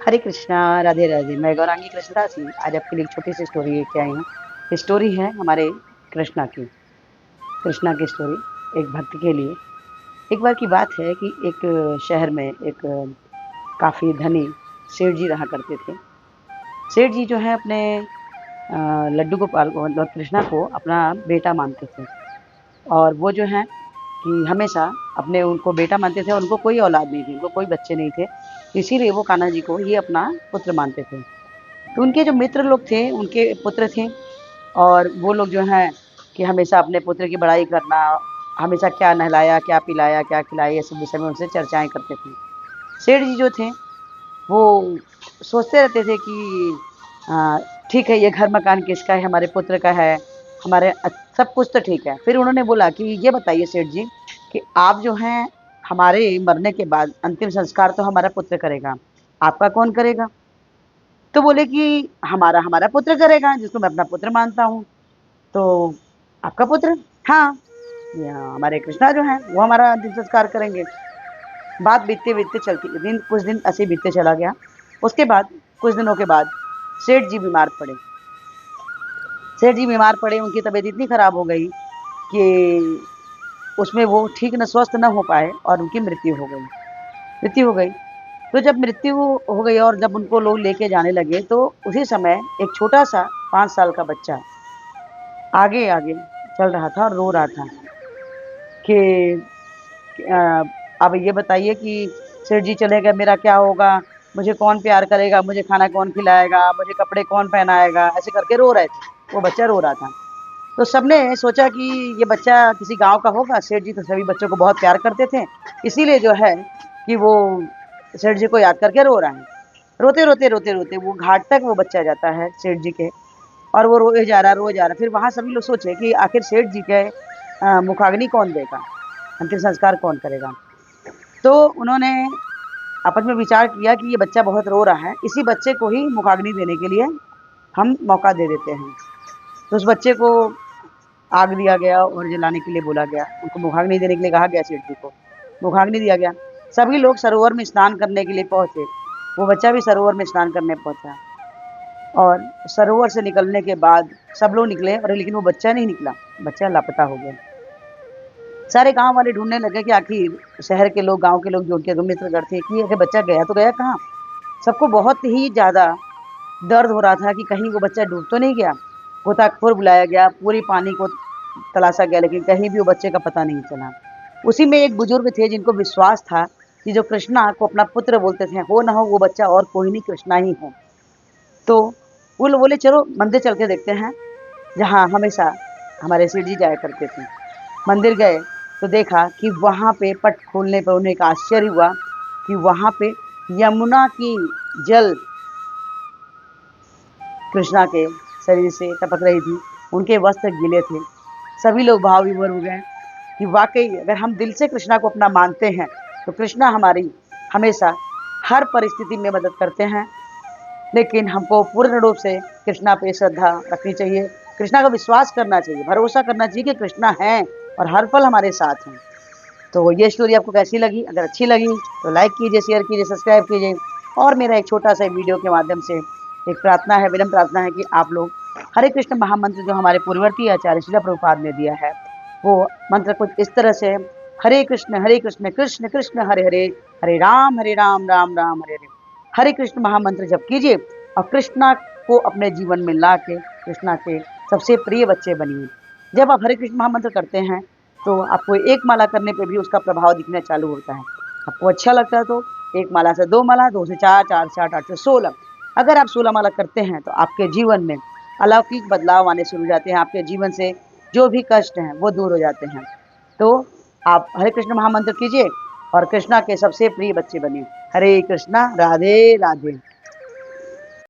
हरे कृष्णा, राधे राधे। मैं गौरांगी कृष्णदास ही आज आपके लिए एक छोटी सी स्टोरी लेके आई हूँ। ये स्टोरी है हमारे कृष्णा की। कृष्णा की स्टोरी एक भक्त के लिए। एक बार की बात है कि एक शहर में एक काफ़ी धनी सेठ जी रहा करते थे। सेठ जी जो है अपने लड्डू गोपाल को मतलब कृष्णा को अपना बेटा मानते थे। और वो जो है कि हमेशा अपने उनको बेटा मानते थे और उनको कोई औलाद नहीं थी, उनको कोई बच्चे नहीं थे। इसीलिए वो कान्हा जी को ही अपना पुत्र मानते थे। तो उनके जो मित्र लोग थे, उनके पुत्र थे और वो लोग जो हैं कि हमेशा अपने पुत्र की बड़ाई करना, हमेशा क्या नहलाया, क्या पिलाया, क्या खिलाया, ये सब विषय में उनसे चर्चाएँ करते थे। सेठ जी जो थे, वो सोचते रहते थे कि अ, ठीक है, ये घर-मकान किसका है? हमारे पुत्र का है, हमारे सब कुछ तो ठीक है। फिर उन्होंने बोला कि ये बताइए सेठ जी कि आप जो हैं, हमारे मरने के बाद अंतिम संस्कार तो हमारा पुत्र करेगा, आपका कौन करेगा? तो बोले कि हमारा हमारा पुत्र करेगा जिसको मैं अपना पुत्र मानता हूँ। तो आपका पुत्र? हाँ, हमारे कृष्णा जो हैं वो हमारा अंतिम संस्कार करेंगे। बात बीतते-बीतते चलती दिन कुछ दिन ऐसे ही बीतते चला गया। उसके बाद कुछ दिनों के बाद सेठ जी बीमार पड़े। सेठ जी बीमार पड़े, उनकी तबीयत इतनी खराब हो गई कि उसमें वो ठीक न स्वस्थ न हो पाए और उनकी मृत्यु हो गई। मृत्यु हो गई। तो जब मृत्यु हो गई और जब उनको लोग लेके जाने लगे तो उसी समय एक छोटा-सा 5 साल का बच्चा आगे-आगे चल रहा था और रो रहा था कि अ, अब ये बताइए कि सेठ जी चले गए, मेरा क्या होगा? मुझे कौन प्यार करेगा? मुझे खाना कौन खिलाएगा? मुझे कपड़े कौन पहनाएगा? ऐसे करके रो रहे थे। वो बच्चा रो रहा था। तो सबने सोचा कि ये बच्चा किसी गाँव का होगा, सेठ जी तो सभी बच्चों को बहुत प्यार करते थे, इसीलिए जो है कि वो सेठ जी को याद करके रो रहा है। रोते-रोते, रोते-रोते वो घाट तक वो बच्चा जाता है सेठ जी के और वो रोए जा रहा है, रोए जा रहा है। फिर वहाँ सभी लोग सोचे कि आखिर सेठ जी के मुखाग्नि कौन देगा? अंतिम संस्कार कौन करेगा? तो उन्होंने आपस में विचार किया कि ये बच्चा बहुत रो रहा है, इसी बच्चे को ही मुखाग्नि देने के लिए हम मौका दे देते हैं। तो उस बच्चे को आग दिया गया और जलाने के लिए बोला गया। उनको मुखाग्नि देने के लिए कहा गया सेठ जी को। मुखाग्नि दिया गया। सभी लोग सरोवर में स्नान करने के लिए पहुँचे। वो बच्चा भी सरोवर में स्नान करने पहुँचा और सरोवर से निकलने के बाद सब लोग निकले और लेकिन वो बच्चा नहीं निकला, बच्चा लापता हो गया। सारे गाँव वाले ढूँढने लगे कि आखिर शहर के लोग, गाँव के लोग जो उनके मित्रगण थे कि ये बच्चा गया तो गया कहाँ? सबको बहुत ही ज़्यादा दर्द हो रहा था कि कहीं वो बच्चा डूब तो नहीं गया। गोताखोर बुलाया गया, पूरी पानी को तलाशा गया लेकिन कहीं भी वो बच्चे का पता नहीं चला। उसी में एक बुजुर्ग थे जिनको विश्वास था कि जो कृष्णा को अपना पुत्र बोलते थे, हो ना हो वो बच्चा और कोई नहीं कृष्णा ही हो। तो वो लोग बोले चलो मंदिर चल के देखते हैं, जहाँ हमेशा हमारे सेठ जी जाया करते थे। मंदिर गए तो देखा कि वहाँ पे पट खोलने पर उन्हें एक आश्चर्य हुआ कि वहाँ पे यमुना की जल कृष्णा के शरीर से टपक रही थी, उनके वस्त्र गीले थे। सभी लोग भाव विभोर हो गए कि वाक़ई अगर हम दिल से कृष्णा को अपना मानते हैं, तो कृष्णा हमारी हमेशा हर परिस्थिति में मदद करते हैं। लेकिन हमको पूर्ण रूप से कृष्णा पे श्रद्धा रखनी चाहिए, कृष्णा का विश्वास करना चाहिए, भरोसा करना चाहिए कि कृष्णा हैं और हर पल हमारे साथ हैं। तो ये स्टोरी आपको कैसी लगी? अगर अच्छी लगी तो लाइक कीजिए, शेयर कीजिए, सब्सक्राइब कीजिए और मेरा एक छोटा-सा वीडियो के माध्यम से एक प्रार्थना है, विनम्र प्रार्थना है कि आप लोग हरे कृष्ण महामंत्र जो हमारे पूर्ववर्ती आचार्य शिला प्रभुपाद ने दिया है, वो मंत्र कुछ इस तरह से हरे कृष्ण, कृष्ण कृष्ण हरे हरे, हरे राम, राम राम हरे हरे। हरे कृष्ण महामंत्र जप कीजिए और कृष्णा को अपने जीवन में ला के कृष्णा के सबसे प्रिय बच्चे बनिए। जब आप हरे कृष्ण महामंत्र करते हैं तो आपको एक माला करने पे भी उसका प्रभाव दिखना चालू होता है। आपको अच्छा लगता है तो 1 माला से 2 माला, 2 से 4, 4 से 8, 8 से 16। अगर आप 16 माला करते हैं तो आपके जीवन में अलौकिक बदलाव आने शुरू हो जाते हैं। आपके जीवन से जो भी कष्ट हैं वो दूर हो जाते हैं। तो आप हरे कृष्ण महामंत्र कीजिए और कृष्णा के सबसे प्रिय बच्चे बनिए। हरे कृष्णा, राधे राधे।